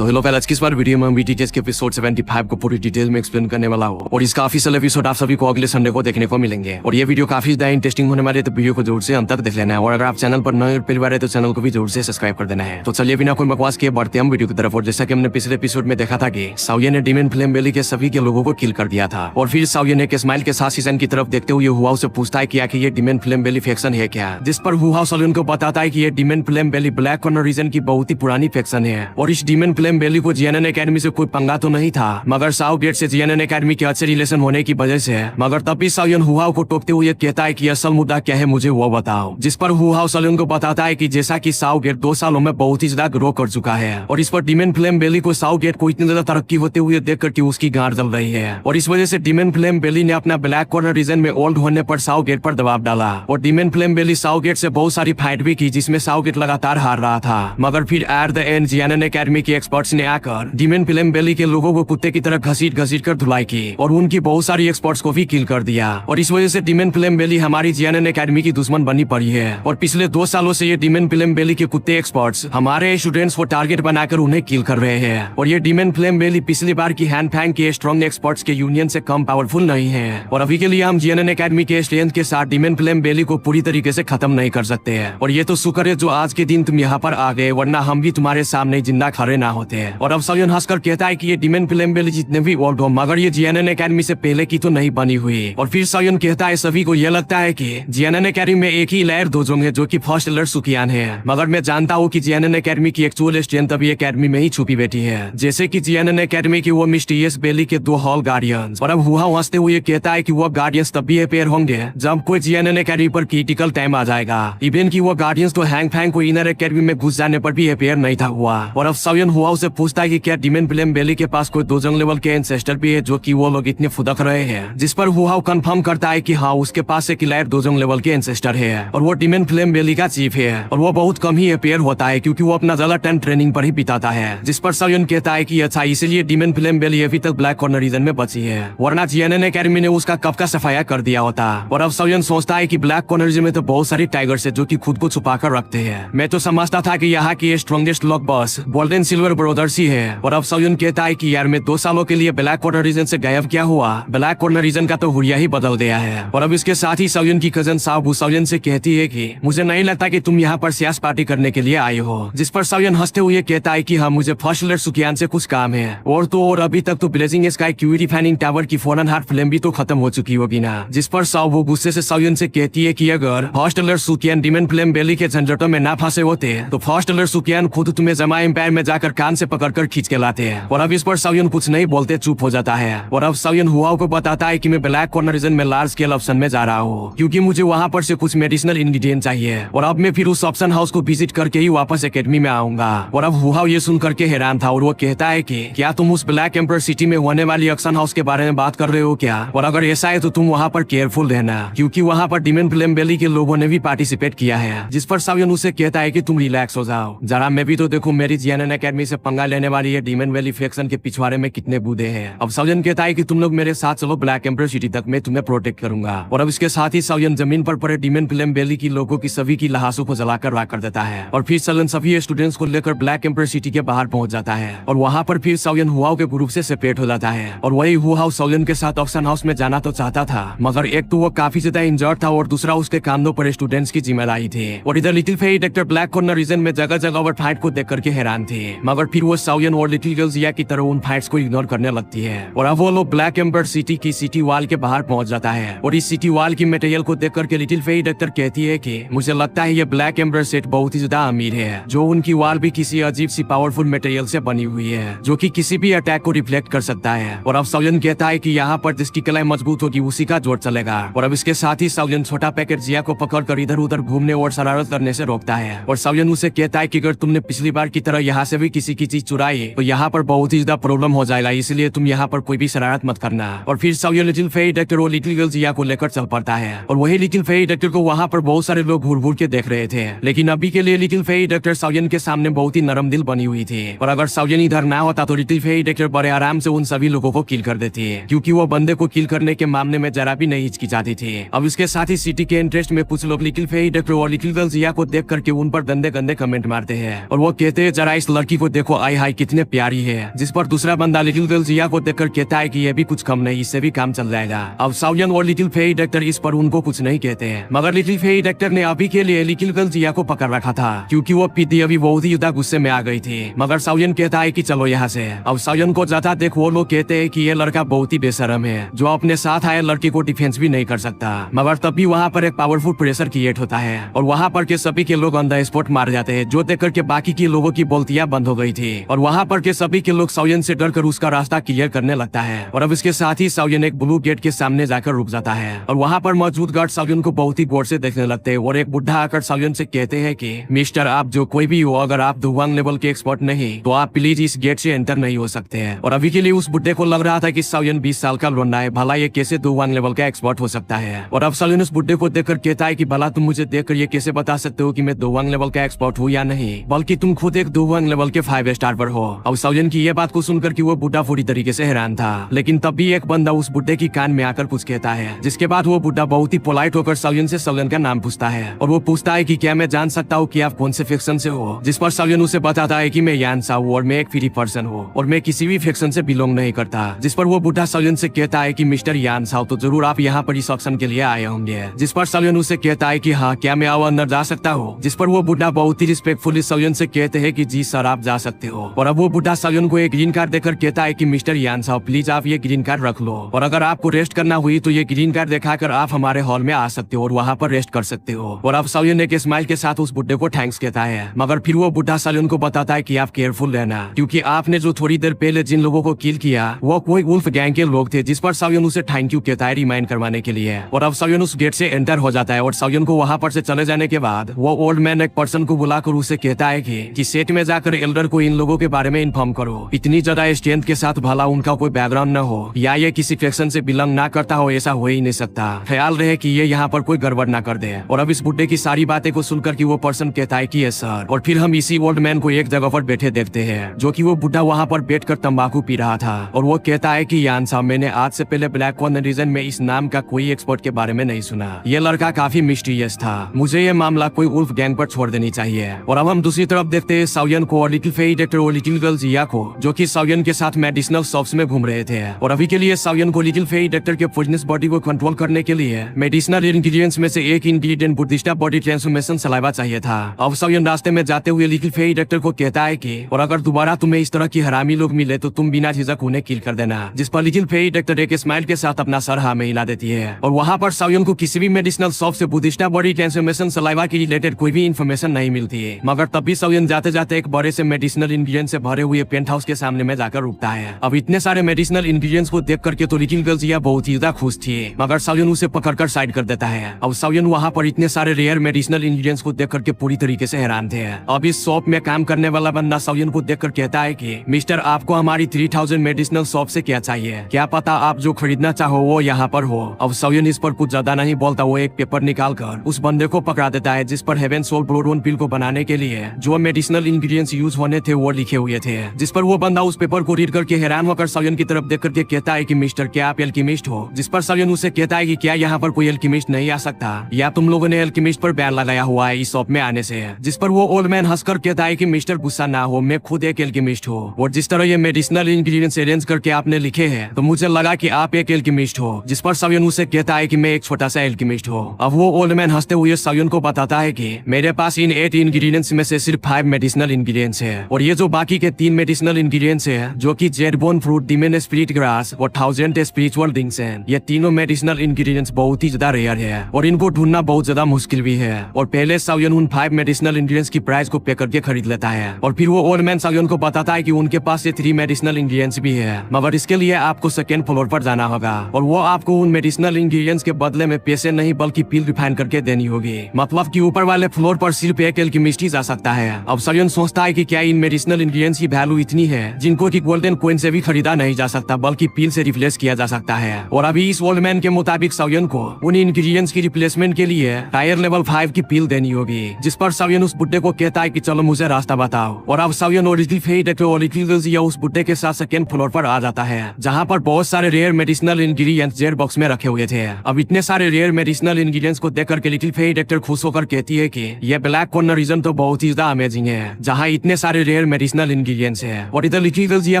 तो हेलो पहले की इस बार वीडियो में हम बीटीएस के एपिसोड 75 को पूरी डिटेल में एक्सप्लेन करने वाला हूँ और इसका ऑफिशियल एपिसोड आप सभी को अगले संडे को देखने को मिलेंगे। और ये वीडियो काफी ज्यादा इंटरेस्टिंग होने वाली है, तो वीडियो को जरूर से अंत तक देख लेना है। और अगर आप चैनल पर नए पहली बार है तो चैनल को भी जरूर से सब्सक्राइब कर देना है। तो चलिए बिना कोई बकवास किए बढ़ते हम वीडियो की तरफ। और जैसा कि हमने पिछले एपिसोड में देखा था कि साउये ने डीमन फ्लेम वैली के सभी के लोगों को किल कर दिया था। और फिर साउये ने स्माइल के साथ सीजन की तरफ देखते हुए हुआ से पूछता है कि ये डीमन फ्लेम वैली फैक्शन है क्या, जिस पर हुआ सलून को बताता है कि ये demon flame valley black corner region की बहुत ही पुरानी फैक्शन है। और इस डीमन फ्लेम वैली को जीएनएन एकेडमी से कोई पंगा तो नहीं था, मगर साउ गेट से जीएनएन एकेडमी के अच्छे रिलेशन होने की वजह से। मगर तब भी साउयन हुआओ को टोकते हुए कहता है कि असल मुद्दा क्या है मुझे वो बताओ, जिस पर हुआओ सलून को बताता है कि जैसा कि साउ गेट 2 सालों में बहुत ही ज्यादा ग्रो कर चुका है। और इस पर डीमन फ्लेम वैली को साउ गेट को इतनी ज्यादा तरक्की होते हुए देख कर उसकी गांड जल रही है। और इस वजह से डीमन फ्लेम वैली ने अपना ब्लैक कॉर्नर रीजन में ओल्ड होने पर साउ गेट पर दबाव डाला। और डीमन फ्लेम वैली साउ गेट से बहुत सारी फाइट भी की, जिसमें साउ गेट लगातार हार रहा था। मगर फिर at the end GNN academy के एक्सपर्ट्स ने आकर डीमन फ्लेम वैली के लोगों को कुत्ते की तरह घसीट घसीट कर धुलाई की और उनकी बहुत सारी एक्सपर्ट्स को भी किल कर दिया। और इस वजह से डीमन फ्लेम वैली हमारी जीएनएन एकेडमी की दुश्मन बनी पड़ी है। और पिछले 2 सालों से ये डीमन फ्लेम वैली के कुत्ते एक्सपर्ट्स हमारे स्टूडेंट्स को टारगेट बनाकर उन्हें किल कर रहे हैं। और ये डीमन फ्लेम वैली पिछली बार की हैंड फैंग के स्ट्रॉन्ग एक्सपर्ट्स के यूनियन से कम पावरफुल नहीं है। और अभी के लिए हम जीएनएन एकेडमी के स्ट्रेंथ के साथ डीमन फ्लेम वैली को पूरी तरीके से खत्म नहीं कर सकते हैं। और ये तो शुक्र है जो आज के दिन तुम यहाँ पर आ गए, वरना हम भी तुम्हारे सामने जिंदा खड़े ना होते। और अब साउयन हंसकर कहता है कि ये डीमन फ्लेम वैली जितने भी ओल्ड हो, मगर ये जीएनएन एकेडमी से पहले की तो नहीं बनी हुई। और फिर साउयन कहता है सभी को यह लगता है कि जीएनएन एकेडमी में एक ही लायर दोजोंग है, जो कि फर्स्ट लायर सुकियान है। मगर मैं जानता हूँ कि जीएनएन एकेडमी की एक्चुअल स्ट्रेंथ अभी एकेडमी में ही छुपी बैठी है, जैसे कि जीएनएन एकेडमी की वो मिस्टीरियस वैली के 2 हॉल गार्डियंस। और अब हुआ हंसते हुए कहता है कि वो गार्डियंस तब भी अपेयर होंगे जब कोई जीएनएन एकेडमी पर क्रिटिकल टाइम आ जाएगा। इवन की वो गार्डियंस तो हैंग फैंग को इनर एकेडमी में घुस जाने पर भी अपेयर नहीं था हुआ। और अब साउयन हुआ उसे पूछता है कि क्या डीमन फ्लेम वैली के पास कोई दोजोंग लेवल के एंसेस्टर भी है, जो कि वो लोग इतने फुदक रहे हैं। जिस पर हुआओ कंफर्म करता है कि हाँ, उसके पास एक लायर दोजोंग लेवल के एंसेस्टर है और वो डीमन फ्लेम वैली का चीफ है। और वो बहुत कम ही अपेयर होता है क्योंकि वो अपना ज्यादा टाइम ट्रेनिंग पर ही बिताता है। जिस पर साउयन कहता है कि अच्छा, इसलिए डीमन फ्लेम वैली अभी तक ब्लैक कॉर्नर रीजन में बची है, वरना जीएनएन एकेडमी ने उसका कब का सफाया कर दिया होता। और अब साउयन सोचता है कि ब्लैक कॉर्नर रीजन में तो बहुत सारी टाइगर्स है जो कि खुद को छुपा कर रखते हैं। मैं तो समझता था कि यहाँ की strongest lock boss golden silver brothers ही है। और अब साउयन कहता है कि यार मैं 2 सालों के लिए ब्लैक कॉर्नर रीजन से गायब क्या हुआ, ब्लैक कॉर्नर रीजन का तो हुरिया ही बदल गया है। और अब इसके साथ ही साउयन की कजन साबू साउयन से कहती है कि मुझे नहीं लगता कि तुम यहाँ पर सियास पार्टी करने के लिए आए हो। जिस पर साउयन हंसते हुए कहता है कि हाँ, मुझे फर्स्ट लेयर सुकियान से कुछ काम है। और अभी तक तो ब्लेजिंग स्काई क्यूरिफाइंग टावर की 4 हार्ट फ्लेम भी तो खत्म हो चुकी होगी ना। जिस पर साबू गुस्से से साउयन से कहती है कि अगर फर्स्ट लेयर सुकियान डीमन फ्लेम वैली के झंझटों में ना फंसे होते तो फर्स्ट लेयर सुकियान खुद तुम्हें जमा एम्पायर में जाकर कान से पकड़कर खींच के लाते हैं। और अब इस पर साउयन कुछ नहीं बोलते चुप हो जाता है। और अब साउयन हुआओ को बताता है कि मैं ब्लैक कॉर्नर रीजन में लार्ज स्केल ऑप्शन में जा रहा हूँ, क्योंकि मुझे वहाँ पर से कुछ मेडिसिनल इंग्रेडिएंट चाहिए। और अब मैं फिर उस ऑप्शन हाउस को विजिट करके ही वापस एकेडमी में आऊंगा। और अब हुआओ ये सुन करके हैरान था और वो कहता है कि क्या तुम उस ब्लैक एम्पर सिटी में होने वाली ऑप्शन हाउस के बारे में बात कर रहे हो क्या? और अगर ऐसा है तो तुम वहाँ पर केयरफुल रहना, क्योंकि वहाँ पर डीमन फ्लेम वैली के लोगों ने भी पार्टिसिपेट किया है। जिस पर साउयन उसे कहता है कि तुम रिलैक्स हो जाओ, जरा मैं भी तो देखूं मेरी जीएनएन एकेडमी से पंगा लेने वाली है डीमन वैली फैक्शन के पिछवाड़े में कितने बूढ़े हैं। अब साउयन कहता है कि तुम लोग मेरे साथ चलो ब्लैक एम्पर सिटी तक, मैं तुम्हें प्रोटेक्ट करूंगा। और अब इसके साथ ही साउयन जमीन पर पड़े डीमन फ्लेम वैली की लोगों की सभी की लाशों को जलाकर राख कर देता है। और फिर साउयन सभी स्टूडेंट्स को लेकर ब्लैक एम्पर सिटी के बाहर पहुंच जाता है। और वहाँ पर फिर साउयन हुआओ के ग्रुप से सेपरेट हो जाता है। और वही हुआओ साउयन के साथ ऑक्शन हाउस में जाना तो चाहता था, मगर एक तो वो काफी ज्यादा इंजर्ड था और दूसरा उसके कांधों पर स्टूडेंट्स की जिम्मेदारी थी। और इधर little fairy doctor black corner reason में जगह जगह और फाइट को देख करके हैरान थे। मगर फिर वो साउयन और लिटिल गर्ल्स या की तरह उन फाइट्स को इग्नोर करने लगती है। और अब वो लोग ब्लैक एम्बर सिटी की सिटी वॉल के बाहर पहुंच जाता है। और इस सिटी वॉल की मटेरियल को देख करके लिटिल फेरी डॉक्टर कहती है कि मुझे लगता है ये ब्लैक एम्बर सेट बहुत ही ज्यादा अमीर है, जो उनकी वॉल भी किसी अजीब सी पावरफुल मटेरियल से बनी हुई है, जो कि किसी भी अटैक को रिफ्लेक्ट कर सकता है। और अब साउयन कहता है कि यहाँ पर जिसकी कलाई मजबूत होगी उसी का जोर चलेगा। और अब इसके साथ ही साउयन छोटा पैकेट जिया को पकड़कर इधर उधर घूमने और शरारत करने से रोकता है। और साउयन उसे कहता है कि अगर तुमने पिछली बार की तरह यहाँ से भी किसी की चीज चुराई तो यहाँ पर बहुत ही ज्यादा प्रॉब्लम हो जाएगा, इसलिए तुम यहाँ पर कोई भी शरारत मत करना। और फिर साउयन लिटिल फेरी डॉक्टर और लिटिल गर्ल जिया को लेकर चल पड़ता है। और वही लिटिल फेरी डॉक्टर को वहाँ पर बहुत सारे लोग घूर घूर के देख रहे थे, लेकिन अभी के लिए लिटिल फेरी डॉक्टर साउयन के सामने बहुत ही नरम दिल बनी हुई थी। और अगर साउयन इधर ना होता तो लिटिल फेरी डॉक्टर बड़े आराम से उन सभी लोगों को किल कर देती है, क्योंकि वो बंदे को किल करने के मामले में जरा भी नहीं हिचकिचाती थी। अब इसके साथ ही सिटी के इंटरेस्ट में कुछ लोग लिटिल फेरी डॉक्टर और लिटिल गर्ल जिया को देख करके उन पर गंदे गंदे कमेंट मारते हैं। और वो कहते हैं जरा इस लड़की को देखो देखो आई हाई कितने प्यारी है। जिस पर दूसरा बंदा लिटिल गर्ल जिया को देखकर कहता है कि ये भी कुछ कम नहीं, इससे भी काम चल जाएगा। अब साउयन और लिटिल फेई डॉक्टर इस पर उनको कुछ नहीं कहते हैं, मगर लिटिल फेई डॉक्टर ने अभी के लिए लिटिल गर्ल जिया को पकड़ रखा था क्योंकि वो पीती अभी बहुत ही ज्यादा गुस्से में आ गई थी। मगर साउयन कहता है कि चलो यहाँ से। अब साउयन को जाता देख वो लोग कहते हैं कि ये लड़का बहुत ही बेशरम है जो अपने साथ आए लड़की को डिफेंस भी नहीं कर सकता। मगर तब भी वहाँ पर एक पावरफुल प्रेशर क्रिएट होता है और वहाँ पर के सभी के लोग ऑन द स्पॉट मार जाते हैं, जो देखकर के बाकी के लोगों की बोलतियां बंद हो गई थी और वहाँ पर के सभी के लोग साउयन से डर कर उसका रास्ता क्लियर करने लगता है। और अब इसके साथ ही साउयन एक ब्लू गेट के सामने जाकर रुक जाता है और वहाँ पर मौजूद गार्ड साउयन को बहुत ही गौर से देखने लगते हैं और एक बुढ़ा आकर साउयन से कहते हैं कि मिस्टर आप जो कोई भी हो, अगर आप दुवांग लेवल के एक्सपर्ट नहीं तो आप प्लीज इस गेट से एंटर नहीं हो सकते हैं। और अभी के लिए उस बुढ़े को लग रहा था कि साउयन 20 साल का लौंडा है, भला ये कैसे दुवांग लेवल का एक्सपर्ट हो सकता है। और अब साउयन उस बुढ़े को देखकर कहता है कि भला तुम मुझे देखकर ये कैसे बता सकते हो कि मैं दुवांग लेवल का एक्सपर्ट हूँ या नहीं, बल्कि तुम खुद एक दुवांग लेवल के 5 स्टार पर हो। अब साउयन की ये बात को सुनकर कि वो बुढ़ा पूरी तरीके से हैरान था, लेकिन तब भी एक बंदा उस बुढ़े की कान में आकर कुछ कहता है, जिसके बाद वो बुढ़ा बहुत ही पोलाइट होकर साउयन से साउयन का नाम पूछता है और वो पूछता है कि क्या मैं जान सकता हूँ कि आप कौन से फेक्शन से हो। जिस पर साउयन उसे बताता है कि मैं यान सा हूँ और मैं एक फ्री पर्सन हूँ और मैं किसी भी फेक्शन से बिलोंग नहीं करता। जिस पर वो बुढ़ा साउयन से कहता है कि मिस्टर यान साओ तो जरूर आप यहाँ पर इस ऑक्शन के लिए आए होंगे। जिस पर साउयन उसे कहता है कि हाँ क्या मैं आओ अंदर जा सकता हूँ। जिस पर वो बुढ़ा बहुत ही रिस्पेक्टफुली साउयन से कहते हैं कि जी सर आप जा सकते हो। और अब वो बुढ़ा साउयन को एक ग्रीन कार्ड देकर कहता है कि मिस्टर यान साओ प्लीज आप ये ग्रीन कार्ड रख लो और अगर आपको रेस्ट करना हुई तो ये ग्रीन कार्ड दिखाकर आप हमारे हॉल में आ सकते हो और वहाँ पर रेस्ट कर सकते हो। और अब साउयन एक स्माइल के साथ उस बुढ़े को थैंक्स कहता है, मगर फिर वो बुढ़ा साउयन को बताता है कि आप केयरफुल रहना क्योंकि आपने जो थोड़ी देर पहले जिन लोगों को किल किया वो कोई वुल्फ गैंग के लोग थे। जिस पर साउयन उसे थैंक यू कहता है रिमाइंड करवाने के लिए। और अब साउयन उस गेट से एंटर हो जाता है और साउयन को वहाँ पर से चले जाने के बाद वो ओल्ड मैन एक पर्सन को बुलाकर उसे कहता है कि सेट में जाकर एल्डर को इन लोगों के बारे में इन्फॉर्म करो, इतनी ज्यादा स्ट्रेंथ के साथ भला उनका कोई बैकग्राउंड न हो या ये किसी फेक्शन से बिलोंग ना करता हो, ऐसा हो ही नहीं सकता। ख्याल रहे कि ये यहाँ पर कोई गड़बड़ ना कर दे। और अब इस बुढ़े की सारी बातें को सुनकर कि वो पर्सन कहता है कि यस सर। और फिर हम इसी ओल्ड मैन को एक जगह पर बैठे देखते हैं जो कि वो बुढ़ा वहाँ पर बैठकर तंबाकू पी रहा था और वो कहता है कि यान साहब मैंने आज से पहले ब्लैक कॉर्न रीजन में इस नाम का कोई एक्सपर्ट के बारे में नहीं सुना, ये लड़का काफी मिस्टीरियस था, मुझे ये मामला कोई उल्फ गैंग पर छोड़ देनी चाहिए। और अब हम दूसरी तरफ देखते हैं साउयन को और लिटिल फेई डॉक्टर और लिटिल गर्ल जिया को जो कि साउयन के साथ मेडिसिनल शॉप्स में घूम रहे थे। और अभी के लिए साउयन को लिटिल फेई डॉक्टर के पॉइजनस बॉडी को कंट्रोल करने के लिए मेडिसिनल इंग्रेडिएंट्स में से एक इंग्रेडिएंट बुद्धिस्टा बॉडी ट्रांसफॉर्मेशन सलाइवा चाहिए था। अब साउयन रास्ते में जाते हुए लिटिल फेई डॉक्टर को कहता है कि और अगर दोबारा तुम्हें इस तरह की हरामी लोग मिले तो तुम बिना झिझक उन्हें किल कर देना। जिस पर लिटिल फेई डॉक्टर एक स्माइल के साथ अपना सर हाँ में हिला देती है और वहाँ पर साउयन को किसी भी मेडिसिनल शॉप से बुद्धिस्टा बॉडी ट्रांसफॉर्मेशन सलाइवा की रिलेटेड कोई भी इन्फॉर्मेशन नहीं मिलती है। मगर तब भी साउयन जाते जाते एक बड़े से मेडिसिनल इंग्रेडिएंट से भरे हुए पेंट हाउस के सामने में जाकर रुकता है। अब इतने सारे मेडिसिनल इंग्रेडिएंट्स को देख करके तो लिटिल गर्ल जिया बहुत ही ज्यादा खुश थी, मगर साउयन उसे पकड़कर साइड कर देता है। अब साउयन वहाँ पर इतने सारे रेयर मेडिसिनल इंग्रेडिएंट्स को देख करके पूरी तरीके से हैरान थे। अब इस शॉप में काम करने वाला बंदा साउयन को देखकर कहता है कि मिस्टर आपको हमारी 3000 मेडिसिनल शॉप से क्या चाहिए, क्या पता आप जो खरीदना चाहो वो यहाँ पर हो। अब साउयन इस पर कुछ ज्यादा नहीं बोलता, वो एक पेपर निकाल कर उस बंदे को पकड़ा देता है जिस पर हेवन सोल ब्लोडोन पिल को बनाने के लिए जो मेडिसिनल इंग्रेडिएंट्स यूज होने थे वो लिखे हुए थे। जिस पर वो बंदा उस पेपर को रीड करके हैरान होकर साउयन की तरफ देख करके कहता है कि मिस्टर क्या आप एल्केमिस्ट हो। जिस पर साउयन उसे कहता है कि क्या यहाँ पर कोई एल्केमिस्ट नहीं आ सकता या तुम लोगों ने एल्केमिस्ट पर बैन लगाया हुआ है इस शॉप में आने से। जिस पर वो ओल्ड मैन हंसकर कहता है कि मिस्टर गुस्सा ना हो, मैं खुद एक एल्केमिस्ट हूँ और जिस तरह ये मेडिसिनल इंग्रेडिएंट्स अरेंज करके आपने लिखे हैं तो मुझे लगा कि आप एक एल्केमिस्ट हो। जिस पर साउयन उसे कहता है कि मैं एक छोटा सा एल्केमिस्ट हूँ। अब वो ओल्ड मैन हंसते हुए साउयन को बताता है कि मेरे पास इन 8 इंग्रेडिएंट्स में से सिर्फ 5 मेडिसिनल इंग्रेडिएंट्स है और ये जो बाकी के 3 मेडिसिनल इंग्रेडिएंट्स है जो कि जेडबोन फ्रूट, डिमन स्पिरिट ग्रास और 1000 स्पिरिचुअल थिंग्स हैं, ये तीनों मेडिसिनल इंग्रेडिएंट्स बहुत ही ज्यादा रेयर है और इनको ढूंढना बहुत ज्यादा मुश्किल भी है। और पहले साउयन उन 5 मेडिसिनल इंग्रेडिएंट्स की प्राइस को पे करके खरीद लेता है और फिर वो ओल्ड मैन साउयन को बताता है कि उनके पास ये 3 मेडिसिनल इंग्रेडिएंट्स भी है, मगर इसके लिए आपको सेकंड फ्लोर पर जाना होगा और वो आपको उन मेडिसिनल इंग्रेडिएंट्स के बदले में पैसे नहीं बल्कि पिल रिफाइन करके देनी होगी। मतलब कि ऊपर वाले फ्लोर पर सिर्फ एक एल्केमिस्ट ही जा सकता है। अब साउयन सोचता है कि क्या इन मेडिसिनल इंग्रेडिएंट्स की वैल्यू इतनी है जिनको कि गोल्डन कॉइन से भी खरीदा नहीं जा सकता बल्कि पिल से रिप्लेस किया जा सकता है। और अभी इस ओल्ड मैन के मुताबिक साउयन को उन इंग्रेडिएंट्स की रिप्लेसमेंट के लिए टायर लेवल 5 की पिल देनी होगी। जिस पर साउयन उस बुड्ढे को कहता है कि चलो मुझे रास्ता बताओ। और अब साउयन और लिटिल फेई डॉक्टर और लिटिल गर्ल जिया उस बुड्ढे के साथ सेकंड फ्लोर पर आ जाता है जहाँ पर बहुत सारे rare medicinal ingredients jade box में रखे हुए थे। अब इतने सारे रेयर मेडिसिनल इंग्रेडिएंट्स को देखकर के लिटिल फेई डॉक्टर खुश होकर कहती है कि ये ब्लैक कॉर्नर रीजन तो बहुत ही ज्यादा अमेजिंग है जहाँ इतने सारे रेयर रेयर मेडिसिनल इंग्रेडिएंट्स है। और इधर लिटिल जिया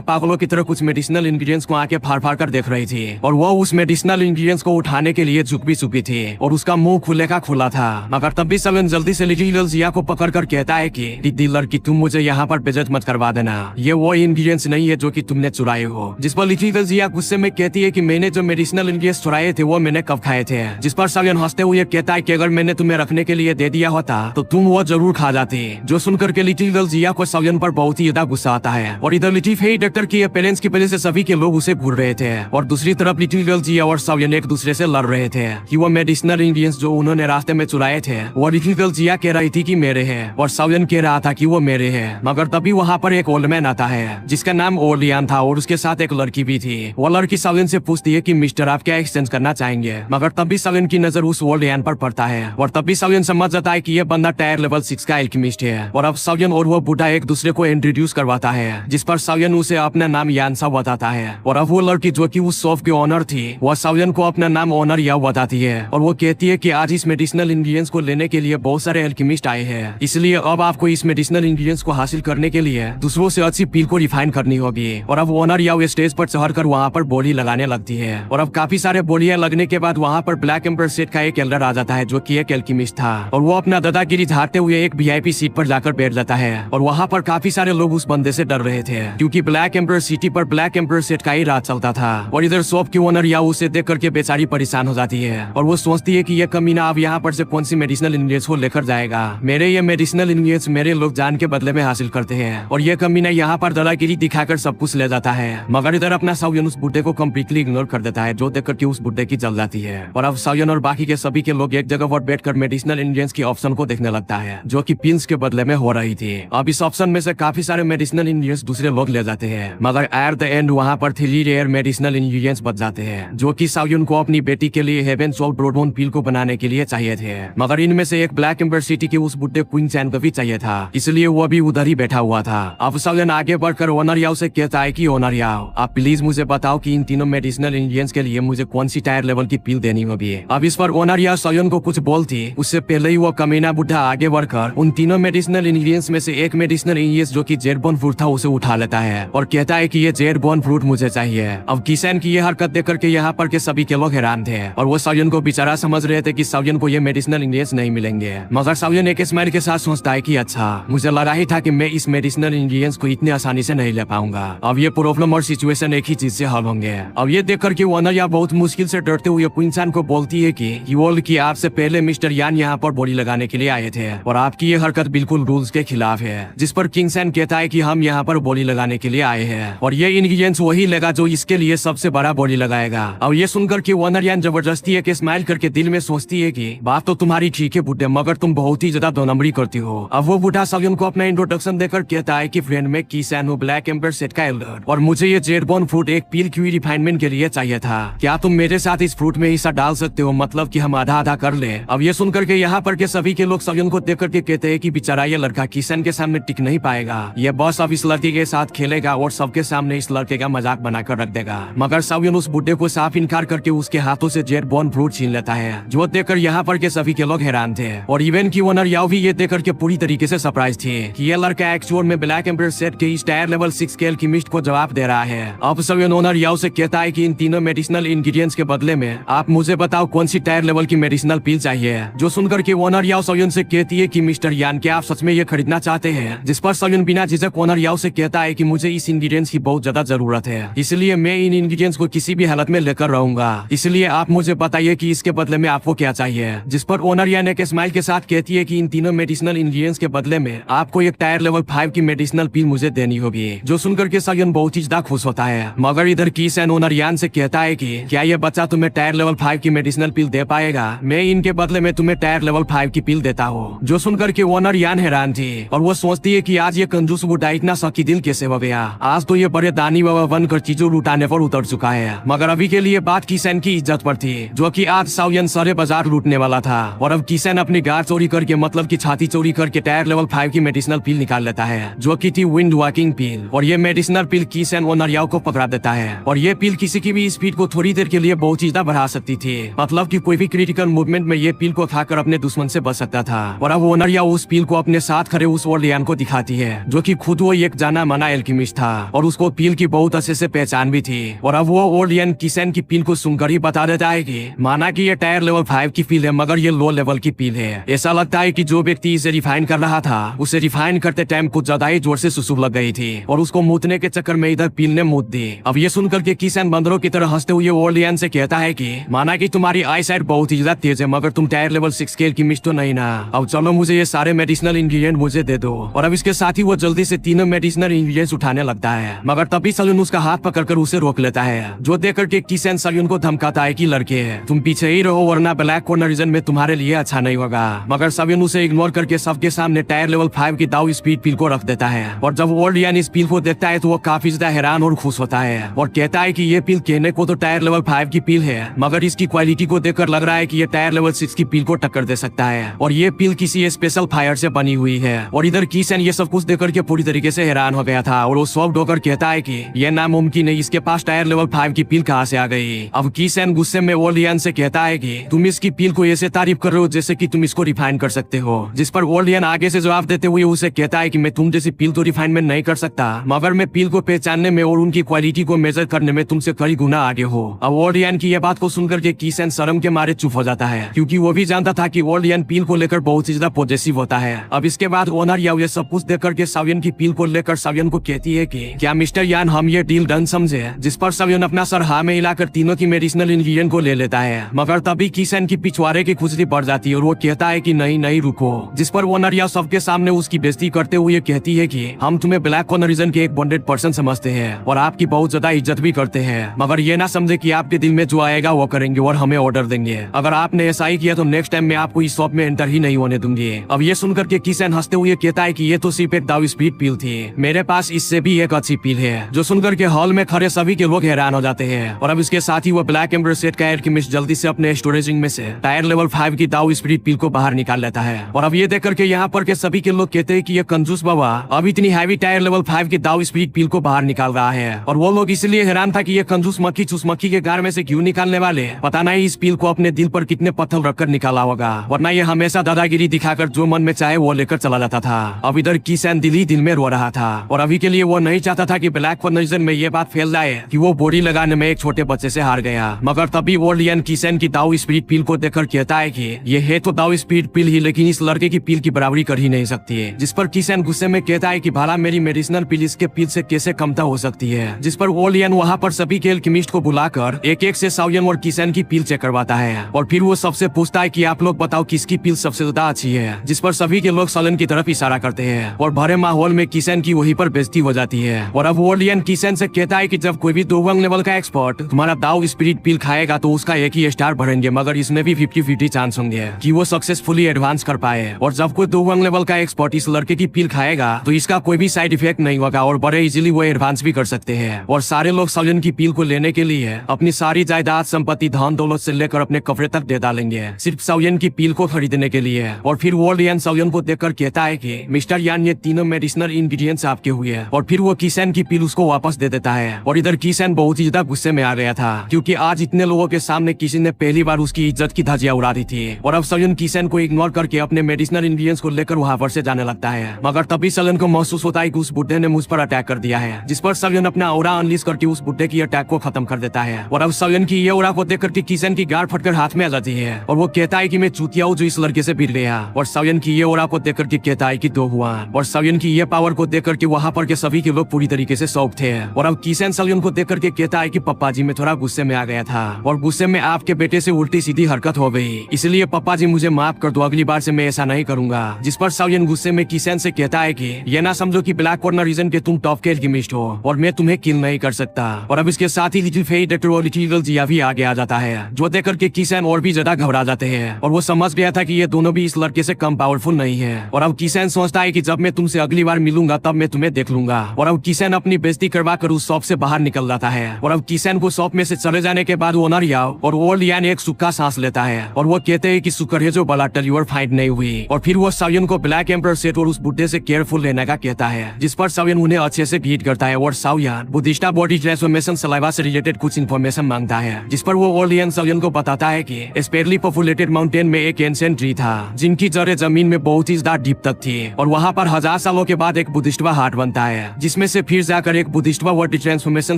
पागलों की तरह कुछ मेडिसिनल इंग्रेडिएंट्स को आके फाड़ फाड़ कर देख रही थी और वो उस मेडिसिनल इंग्रेडिएंट्स को उठाने के लिए झुक भी चुकी थी और उसका मुंह खुले का खुला था। मगर तब भी सावियन जल्दी से लिटिल जिया को पकड़ कर कहता है कि डीलर की तुम मुझे यहाँ पर बेइज्जत मत करवा देना, ये वो इंग्रेडिएंट्स नहीं है जो कि तुमने चुराए हो। जिस पर लिटिल जिया गुस्से में कहती है कि मैंने जो मेडिसिनल इंग्रेडिएंट्स चुराए थे वो मैंने कब खाए थे। जिस पर सावियन हंसते हुए कहता है कि अगर मैंने तुम्हें रखने के लिए दे दिया होता तो तुम वो जरूर खा जाती। जो सुनकर के लिटिल जिया को सावियन पर बहुत ही ज्यादा गुस्सा आता है और इधर लिटिल डॉक्टर की पेरेंट्स की वजह से सभी के लोग उसे घूर रहे थे और दूसरी तरफ लिटिल जिया और सावियन एक दूसरे से लड़ रहे थे कि वो मेडिसिनल इंग्रेडिएंट्स जो उन्होंने रास्ते में चुराए थे वो लिटिल जिया कह रही थी कि मेरे है और सावियन कह रहा था कि वो मेरे है। मगर तभी वहाँ पर एक ओल्ड मैन आता है जिसका नाम ओलियान था और उसके साथ एक लड़की भी थी। वो लड़की सावियन से पूछती है कि मिस्टर आप क्या एक्सचेंज करना चाहेंगे। मगर तभी सावियन की नजर उस ओलियान पर पड़ता है और तभी सावियन समझ जाता है कि ये बंदा टायर लेवल 6 का एल्केमिस्ट है। और अब सावियन और वो बूढ़ा एक दूसरे को इंट्रोड्यूस करवाता है जिस पर सावियन उसे अपना नाम यानसा बताता है और अब वो लड़की जो कि उस शॉप की ओनर थी वो सावियन को अपना नाम ओनर याव बताती है और वो कहती है कि आज इस मेडिसिनल इंग्रेडिएंट्स को लेने के लिए बहुत सारे एल्केमिस्ट आए हैं, इसलिए अब आपको इस मेडिसिनल इंग्रेडिएंट्स को हासिल करने के लिए दूसरों से अच्छी पील को रिफाइन करनी होगी। और अब ओनर याव स्टेज पर चढ़कर वहाँ पर बोली लगाने लगती है और अब काफी सारे बोलियां लगने के बाद वहाँ पर ब्लैक एम्पर सेट का एक एल्डर आ जाता है जो कि एक एल्केमिस्ट था और वो अपना दादागिरी झाड़ते हुए एक वीआईपी सीट पर जाकर बैठ जाता है। और वहाँ पर काफी सारे लोग उस बंदे से डर रहे थे क्योंकि ब्लैक एम्पर सिटी पर ब्लैक एम्पर सेट का ही राज चलता था। और इधर शॉप की ओनर याव उसे देख करके बेचारी परेशान हो जाती है और वो सोचती है कि ये कमीना अब यहाँ पर से कौन सी मेडिसिनल इंग्रेडिएंट्स को लेकर जाएगा। मेरे ये मेडिसिनल इंग्रेडिएंट्स मेरे लोग जान के बदले में हासिल करते हैं और ये कमीना यहाँ पर दादागिरी दिखाकर सब कुछ ले जाता है। मगर इधर अपना सावियन उस बुड्ढे को कम्प्लीटली इग्नोर कर देता है जो देख करके उस बुड्ढे की जल जाती है। और अब सावियन और बाकी के सभी के लोग एक जगह पर बैठकर मेडिसिनल इंग्रेडिएंट्स की ऑप्शन को देखने लगता है जो कि पिल्स के बदले में हो रही थी। अब इस ऑप्शन में से काफी सारे मेडिसिनल इंग्रेडिएंट्स दूसरे लोग ले जाते हैं मगर एट द एंड वहाँ पर 3 रेयर मेडिसिनल इंग्रेडिएंट्स बच जाते हैं जो कि सावियन को अपनी बेटी के लिए हेवन सोल ब्रोडबोन पिल को बनाने के लिए चाहिए थे। मगर इनमें से एक ब्लैक एम्बर सिटी के उस बुड्ढे क्वीन चैन को भी चाहिए था, इसलिए वो भी उधर ही बैठा हुआ था। अब सावियन आगे बढ़कर ओनर याव से कहता है कि ओनर याव आप प्लीज मुझे बताओ कि इन तीनों मेडिसिनल इंग्रेडिएंट्स के लिए मुझे कौन सी टायर लेवल की पिल देनी होगी। अब इस पर ओनर याव सावियन को कुछ बोलती उससे पहले ही वो कमीना बुड्ढा आगे बढ़कर उन तीनों मेडिसिनल इंग्रेडिएंट्स में से एक मेडिसिनल इंग्रेडिएंट्स जो कि जेड बोन फ्रूट था उसे उठा लेता है और कहता है कि ये जेड बोन फ्रूट मुझे चाहिए। अब किसान की ये हरकत देख करके यहाँ पर के सभी के लोग हैरान थे और वो सावियन को बेचारा समझ रहे थे कि सावियन को ये मेडिसिनल इंग्रेडिएंट्स नहीं मिलेंगे। मगर सावियन एक स्माइल के साथ सोचता है कि अच्छा मुझे लगा ही था कि मैं इस मेडिसिनल इंग्रेडिएंट्स को इतनी आसानी से नहीं ले पाऊंगा, अब ये प्रॉब्लम और सिचुएशन एक ही चीज से हल होंगे। अब ये देख करके ओनर याव बहुत मुश्किल से डरते हुए क्वीन को बोलती है कि आपसे पहले मिस्टर यान यहाँ पर बॉडी लगाने के लिए आए थे और आपकी ये हरकत बिल्कुल रूल्स के खिलाफ है। जिस पर किंग सैन कहता है कि हम यहाँ पर बॉडी लगाने के लिए आए हैं और ये इंग्रेडिएंट्स वही लेगा जो इसके लिए सबसे बड़ा बॉडी लगाएगा। अब ये सुनकर के ओनर यान जबरदस्ती एक स्माइल करके दिल में सोचती है कि बात तो तुम्हारी ठीक है बुड्ढे, मगर तुम बहुत ही ज्यादा 2 नंबरी करती हो। अब वो बूढ़ा सावियन को अपना इंट्रोडक्शन देकर कहता है कि फ्रेंड मैं किसान हूँ ब्लैक एम्बर सेट का एल्डर और मुझे ये जेड बोन फ्रूट एक पील क्यू रिफाइनमेंट के लिए चाहिए था। क्या तुम मेरे साथ इस फ्रूट में हिस्सा डाल सकते हो, मतलब कि हम आधा आधा कर ले। अब ये सुनकर के यहाँ पर के सभी के लोग सावियन को देख करके कहते हैं कि बेचारा ये लड़का किसान के सामने टिक नहीं पाएगा, ये बॉस अब इस लड़की के साथ खेलेगा और सबके सामने इस लड़के का मजाक बनाकर रख देगा। मगर सावियन उस बुड्ढे को साफ इनकार करके उसके हाथों से जेड बोन फ्रूट छीन लेता है जो देखकर यहाँ पर के सभी के लोग हैरान थे और इवन की ओनर याव भी ये देखकर के पूरी तरीके से सरप्राइज थी कि ये लड़का एक्चुअल में ब्लैक एम्बर सेट के इस टायर लेवल 6 के एल्केमिस्ट को जवाब दे रहा है। अब सावियन ओनर याव से कहता है कि इन तीनों मेडिसिनल इंग्रेडिएंट्स के बदले में आप मुझे बताओ कौन सी टायर लेवल की मेडिसिनल पिल चाहिए। जो सुनकर के ओनर याव सावियन से कहती है कि मिस्टर यान क्या आप सच में ये खरीदना चाहते हैं। जिस पर सावियन बिना झिझक ओनर याव से कहता है कि मुझे इस इंग्रेडिएंट्स की बहुत ज्यादा जरूरत है, इसलिए मैं इन इंग्रेडिएंट्स को किसी भी हालत में लेकर रहूंगा, इसलिए आप मुझे बताइए कि इसके बदले में आपको क्या चाहिए। जिस पर ओनर यान एक स्माइल के साथ कहती है कि इन तीनों मेडिसिनल इंग्रेडिएंट्स के बदले में आपको एक टायर लेवल 5 की मेडिसिनल पिल मुझे देनी होगी। जो सुनकर के सावियन बहुत ही ज्यादा खुश होता है। मगर इधर किसान ओनर यान से कहता है कि क्या ये बच्चा तुम्हें टायर लेवल 5 की मेडिसिनल पिल दे पाएगा, मैं इनके बदले में तुम्हें टायर लेवल 5 की पिल देता हूँ। जो सुनकर के ओनर यान हैरान थी और वो सोचती है कि आज ये कंजूस बूढ़ा इतना सकी दिल कैसे हो गया, आज तो ये बड़े दानी बाबा बनकर चीजों लुटाने पर उतर चुका है। मगर अभी के लिए बात किसान की इज्जत पर थी जो कि आज सावियन सारे बाजार लूटने वाला था और अब किसान अपनी गार चोरी करके मतलब की छाती चोरी करके टायर लेवल 5 की मेडिसिनल पिल निकाल लेता है जो कि थी विंड वॉकिंग पिल। और ये मेडिसिनल पिल किसान ओनर याव को पकड़ा देता है और ये पिल किसी की भी स्पीड को थोड़ी देर के लिए बहुत ज्यादा बढ़ा सकती थी, मतलब कि कोई भी क्रिटिकल मूवमेंट में ये पिल को खाकर अपने दुश्मन से बच सकता था। और अब ओनर याव उस पिल को अपने साथ खड़े उस ओलियान को दिखाती है, जो कि खुद वो एक जाना माना एल्केमिस्ट था और उसको पील की बहुत अच्छे से पहचान भी थी। और अब वो ओलियन किसन की पील को सुनकर ही बता देता है कि माना कि ये टायर लेवल 5 की पील है मगर ये लो लेवल की पील है। ऐसा लगता है कि जो व्यक्ति इसे रिफाइन कर रहा था उसे रिफाइन करते टाइम कुछ ज्यादा ही जोर से सुसुब लग गई थी और उसको मूतने के चक्कर में इधर पील ने मूत दी। अब ये सुनकर के किसन बंदरों की तरह हंसते हुए ओलियन से कहता है कि माना कि तुम्हारी आई साइट बहुत ही ज्यादा तेज है मगर तुम टायर लेवल 6 के एल्केमिस्ट तो नहीं ना। अब चलो मुझे ये सारे मेडिसिनल इंग्रेडिएंट मुझे दे दो। और अब इसके साथ ही वो जल्दी से तीनों मेडिसिनल इंग्रेडिएंट्स उठाने लगता है मगर तभी सलून उसका हाथ पकड़कर उसे रोक लेता है, जो देखकर के किसन सलून को धमकाता है कि लड़के तुम पीछे ही रहो वरना ब्लैक कॉर्नर रीजन में तुम्हारे लिए अच्छा नहीं होगा। मगर सलून उसे इग्नोर करके सबके सामने टायर लेवल 5 की दाव स्पीड पील को रख देता है। और जब ओलियन इस पील को देखता है तो वो काफी ज्यादा हैरान और खुश होता है और कहता है कि ये पील कहने को तो टायर लेवल 5 की पील है मगर इसकी क्वालिटी को देखकर लग रहा है कि ये टायर लेवल 6 की पील को टक्कर दे सकता है और ये पील किसी स्पेशल फायर से बनी हुई है। और इधर किसन ये सब कुछ देखकर के पूरी तरीके से हैरान हो गया था और वो सॉफ्ट होकर कहता है कि ये नामुमकिन है, इसके पास टायर लेवल 5 की पील कहाँ से आ गई। अब किसन गुस्से में ओलियन से कहता है कि तुम इसकी पील को ऐसे तारीफ कर रहे हो जैसे कि तुम इसको रिफाइन कर सकते हो, जिस पर ओलियन आगे से जवाब देते हुए उसे कहता है कि मैं तुम जैसी पील तो रिफाइनमेंट नहीं कर सकता मगर मैं पील को पहचानने में और उनकी क्वालिटी को मेजर करने में तुमसे कई गुना आगे हो। अब ओलियन की यह बात को सुनकर के किसन शर्म के मारे चुप हो जाता है क्योंकि वो भी जानता था कि ओलियन पील को लेकर बहुत ही ज्यादा पॉजिटिव होता है। अब इसके बाद ओनर या ये सब कुछ देख करके सावियन की पील को लेकर सावियन को कहती है कि क्या मिस्टर यान हम ये डील डन समझे, जिस पर सावियन अपना सर हाँ में हिलाकर तीनों की मेडिसिनल इंग्रेडिएंट को ले लेता है। मगर तभी किसन की पिछवाड़े की खुजली बढ़ जाती है और वो कहता है कि नहीं नहीं रुको, जिस पर ओनर या सबके सामने उसकी बेइज्जती करते हुए कहती है कि हम तुम्हें ब्लैक कॉर्नर रीजन के एक बॉन्डेड पर्सन समझते हैं और आपकी बहुत ज्यादा इज्जत भी करते हैं मगर ये ना समझे कि आपके दिल में जो आएगा वो करेंगे और हमें ऑर्डर देंगे। अगर आपने ऐसा ही किया तो नेक्स्ट टाइम मैं आपको इस शॉप में एंटर ही नहीं होने दूंगी। अब ये सुनकर के किसन हंसते हुए कहता है कि ये तो सिर्फ एक दाव स्पीड पील थी, मेरे पास इससे भी एक अच्छी पील है। जो सुनकर के हॉल में खड़े सभी के लोग हैरान हो जाते हैं। और अब इसके साथ ही वो ब्लैक एम्बर सेट का एल्केमिस्ट जल्दी से अपने स्टोरेजिंग में से टायर लेवल 5 की दाव स्पीड पील को बाहर निकाल लेता है। और अब ये देख करके यहाँ पर के सभी के लोग कहते हैं कि ये कंजूस बाबा अब इतनी हैवी टायर लेवल 5 की दाव स्पीड पील को बाहर निकाल रहा है। और वो लोग इसलिए हैरान था कि ये कंजूस मक्खी चुसमक्खी के गार में से क्यों निकालने वाले, पता नहीं इस पील को अपने दिल पर कितने पत्थर रखकर निकाला होगा, वरना ये हमेशा दादागिरी दिखाकर जो मन में चाहे वो लेकर चला जाता था। अब इधर किसन दिल ही दिल में रो रहा था और अभी के लिए वो नहीं चाहता था कि ब्लैक कॉर्नर में ये बात फैल जाए कि वो बॉडी लगाने में एक छोटे बच्चे से हार गया। मगर तभी ओलियन किसन की दाव स्पीड पील को देखकर कहता है कि ये है तो दाव स्पीड पील ही लेकिन इस लड़के की पील की बराबरी कर ही नहीं सकती है। जिस पर किसन गुस्से में कहता है कि भला मेरी मेडिसिनल पील इसके पील से कैसे कमता हो सकती है। जिस पर ओलियन वहाँ पर सभी के एल्केमिस्ट को बुलाकर एक एक से सावियन और किसन की पील चेक करवाता है और फिर वो सबसे पूछता है कि आप लोग बताओ किसकी पील सबसे ज्यादा अच्छी है। जिस पर सभी के लोग सलन की तरफ इशारा करते हैं और भरे माहौल में किसन की वहीं पर बेइज्जती हो जाती है। और अब ओलियन किसन से कहता है कि जब कोई भी 2 लेवल का एक्सपर्ट तुम्हारा दाव स्पिरिट पील खाएगा तो उसका एक ही स्टार बढ़ेंगे मगर इसमें भी 50-50 चांस होंगे कि वो सक्सेसफुली एडवांस कर पाए। और जब कोई 2 लेवल का एक्सपर्ट इस लड़के की पील खाएगा तो इसका कोई भी साइड इफेक्ट नहीं होगा और बड़े इजीली वो एडवांस भी कर सकते हैं। और सारे लोग सलन की पील को लेने के लिए अपनी सारी जायदाद संपत्ति धन दौलत से लेकर अपने कपड़े तक दे डालेंगे सिर्फ सावियन की पील को खरीदने के लिए। और फिर ओलियन सावियन को देखकर कहता है कि मिस्टर यान ये तीनों मेडिसिनल इंग्रेडिएंट्स आपके हुए हैं। और फिर वो किसन की पील उसको वापस दे देता है। और इधर किसन बहुत ही ज्यादा गुस्से में आ गया था क्योंकि आज इतने लोगों के सामने किसी ने पहली बार उसकी इज्जत की धज्जियां उड़ा दी थी। और अब सावियन किसन को इग्नोर करके अपने मेडिसिनल इंग्रेडिएंट्स को लेकर वहां पर से जाने लगता है। मगर तभी सावियन को महसूस होता है कि उस बुड्ढे ने मुझ पर अटैक कर दिया है, जिस पर सावियन अपना ऑरा अनलीज करके उस बुड्ढे की अटैक को खत्म कर देता है। और अब सावियन की ये ऑरा को देख करके किसन की गाड़ फटकर हाथ में आ जाती है और वो कहता है कि मैं चूतिया हूँ जो इस लड़के से भिड़ गया। और सावियन की ये ऑरा को देख करके कहता है कि 2 हुआ। और सावियन की ये पावर को देख करके वहाँ पर के सभी के लोग पूरी तरीके से शौक थे। और अब किसन सावियन को देख करके कहता है कि पप्पा जी मैं थोड़ा गुस्से में आ गया था और गुस्से में आपके बेटे से उल्टी सीधी हरकत हो गई, इसलिए पप्पा जी मुझे माफ कर दो, अगली बार से मैं ऐसा नहीं करूंगा। जिस पर सावियन गुस्से में किसन से कहता है कि ये ना समझो कि ब्लैक कॉर्नर रीजन के तुम टॉप के एल्केमिस्ट हो और मैं तुम्हें किल नहीं कर सकता। और अब इसके साथ ही लिटिल फेई डॉक्टर और लिटिल जिया भी आगे आ जाता है, जो देख करके किसन और भी ज्यादा घबरा जाते हैं। और वो समझ गया था कि ये दोनों भी इस लड़के से कम पावरफुल नहीं है। और अब किसन सोचता है कि जब मैं तुमसे अगली बार मिलूंगा तब मैं तुम्हें देख लूंगा। और अब किसन अपनी बेइज्जती करवा कर उस शॉप से बाहर निकल जाता है। और अब किसन को शॉप में से चले जाने के बाद ओनर याओ और ओलियन एक सूखा सांस लेता है और वो कहते हैं कि शुक्र है जो बलाटल यूर फाइट नहीं हुई। और फिर वो सावियन को ब्लैक एम्पर सेट और उस बुड्ढे से केयरफुल लेने का कहता है, जिस पर सावियन उन्हें अच्छे से ग्रीट करता है। और सावियन बुद्धिस्टा बॉडी ट्रांसफॉर्मेशन सलाइवा से रिलेटेड कुछ इन्फॉर्मेशन मांगता है, जिस पर वो ओलियन सावियन को बताता है कि स्पेरली पॉपुलेटेड माउंटेन में एक एंशिएंट ट्री था जिनकी जड़ें जमीन में बहुत ही ज्यादा डीप तक थी और वहाँ पर 1000 सालों के बाद एक बुद्धिस्टवा हार्ट बनता है, जिसमें से फिर जाकर एक बुद्धिस्टवा वर्ड ट्रांसफॉर्मेशन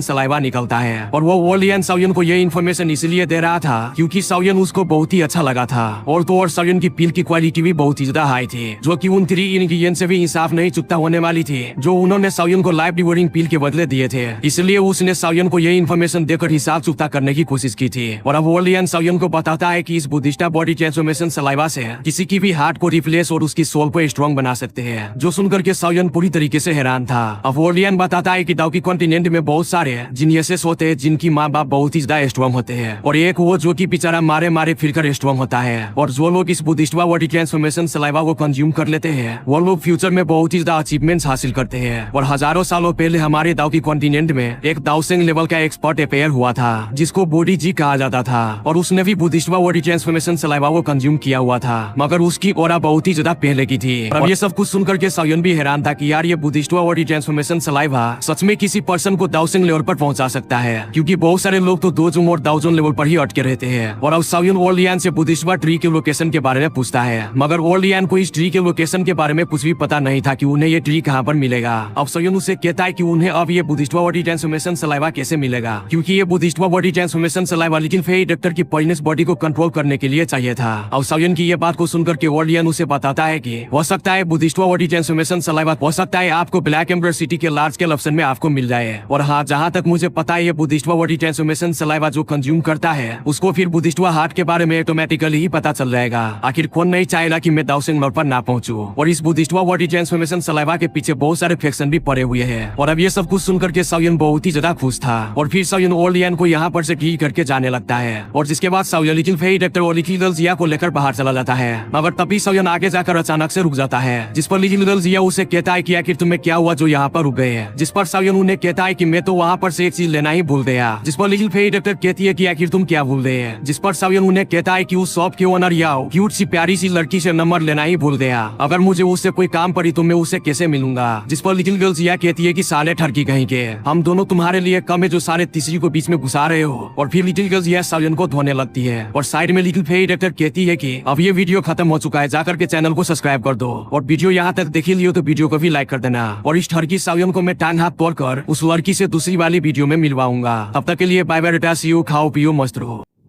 सलाइवा निकलता है। और वो वोलियन साउयन को ये इन्फॉर्मेशन इसलिए दे रहा था क्योंकि साउयन उसको बहुत ही अच्छा लगा था। और तो और साउयन की पील की क्वालिटी भी बहुत ही ज्यादा हाई थी, जो कि उन 3 इंग्रेडिएंट से भी इंसाफ नहीं चुकता होने वाली थी, जो उन्होंने साउयन को लाइफ डिवोरिंग पील के बदले दिए थे। इसलिए उसने साउयन को ये इन्फॉर्मेशन देकर हिसाब चुकता करने की कोशिश की थी। और अब वोलियन साउयन को बताता है कि इस बुद्धिस्टा बॉडी ट्रांसफॉर्मेशन सलाइवा से किसी की भी हार्ट को रिप्लेस और उसकी सोल को स्ट्रॉन्ग बना सकते हैं, जो सुनकर के साउयन पूरी तरीके से हैरान था। अब वोलियन बताता है कि दाओकी कॉन्टिनेंट में बहुत सारे जीनियसेस होते हैं जिनकी माँ बाप बहुत ही ज्यादा स्ट्रॉन्ग होते हैं, और एक वो जो कि बेचारा मारे मारे फिरकर स्ट्रॉन्ग होता है। और जो लोग इस बुद्धिस्टवा बॉडी ट्रांसफॉर्मेशन सलाइवा को कंज्यूम कर लेते हैं, वो लोग फ्यूचर में बहुत ही ज्यादा अचीवमेंट्स हासिल करते हैं। और हजारों सालों पहले हमारे दाओकी कॉन्टिनेंट में एक दाओसेंग लेवल का एक्सपर्ट अपेयर हुआ था, जिसको बॉडी जी कहा जाता था, और उसने भी बुद्धिस्टवा बॉडी ट्रांसफॉर्मेशन सलाइवा को कंज्यूम किया हुआ था, मगर उसकी ओरा बहुत ही ज्यादा पहले की थी। अब ये सब कुछ सुनकर के साउयन भी हैरान था कि यार ये बुद्धिस्टवा बॉडी ट्रांसफॉर्मेशन सलाइवा सच में किसी पर्सन को दाओसेंग लेवल पर पहुंचा सकता है, क्योंकि बहुत सारे लोग तो दोजुंग और दाओजोन लेवल पर ही अटके रहते हैं। और अब साउयन ओलियन से बुद्धिस्टवा ट्री के लोकेशन के बारे में पूछता है, मगर ओलियन को इस ट्री के लोकेशन के बारे में कुछ भी पता नहीं था कि उन्हें ये ट्री कहाँ पर मिलेगा। अब साउयन उसे कहता है कि उन्हें अब ये बुद्धिस्टवा बॉडी ट्रांसफॉर्मेशन सलाइवा कैसे मिलेगा, क्योंकि ये बुद्धिस्टवा बॉडी ट्रांसफॉर्मेशन सलाइवा लेकिन फेई डॉक्टर की पॉइजनस बॉडी को कंट्रोल करने के लिए चाहिए था। अब साउयन की ये बात को सुनकर के ओलियन उसे बताता है कि हो सकता है बुद्धिस्टवा बॉडी ट्रांसफॉर्मेशन सलाइवा हो सकता है आपको ब्लैक एम्बर सिटी के लार्ज स्केल ऑप्शन में आपको मिल जाए। और हाँ, जहाँ तक मुझे पता है ये बुद्धिस्टवा बॉडी ट्रांसफॉर्मेशन सलाइवा जो कंज्यूम करता है उसको फिर बुद्धिस्टवा हार्ट के बारे में ऑटोमेटिकली ही पता चल जाएगा। आखिर कौन नहीं चाहेगा कि मैं दाओसेंग लॉर्ड पर ना पहुंचूं। और इस बुद्धिस्टवा बॉडी ट्रांसफॉर्मेशन सलाइवा के पीछे बहुत सारे फैक्शन भी पड़े हुए हैं। और अब ये सब कुछ सुनकर के साउयन बहुत ही ज्यादा खुश था, और फिर साउयन ओलियन को यहाँ पर से ठीक करके जाने लगता है। और जिसके बाद साउयन लिटिल फेई डॉक्टर और लिटिल जिया को लेकर बाहर चला जाता है, मगर तभी साउयन आगे जाकर अचानक से रुक जाता है, जिस पर लिटिल जिया उसे कहता है कि आखिर तुम्हें क्या हुआ जो यहाँ पर रुक गए हैं। जिस पर साउयन उन्हें कहता है कि मैं तो वहाँ पर से एक चीज लेना ही भूल गया। जिस पर लिटिल फेई डॉक्टर कहती है कि आखिर तुम क्या भूल गए हैं। जिस पर साउयन उन्हें कहता है कि उस शॉप के ओनर याओ क्यूट सी प्यारी सी लड़की से नंबर लेना ही भूल गया, अगर मुझे उससे कोई काम पड़ी तो मैं उससे कैसे मिलूंगा। जिस पर लिटिल गर्ल जिया कहती है कि साले ठरकी कहीं के, हम दोनों तुम्हारे लिए कम है जो सारे तीसरी को बीच में घुसा रहे हो। और फिर लिटिल गर्ल जिया साउयन को धोने लगती है, और साइड में लिटिल फेई डॉक्टर कहती है कि अब ये वीडियो खत्म हो चुका है, जाकर के चैनल को सब्सक्राइब कर दो, और वीडियो यहाँ तक देख लियो तो वीडियो को भी लाइक कर देना। और इस ठरकी साउयन को मैं टांग हाथ तोड़कर उस लड़की से दूसरी वाली वीडियो में मिलवाऊंगा। तब तक के लिए बाय बाय, सी यू, खाओ पियो मस्त रहो।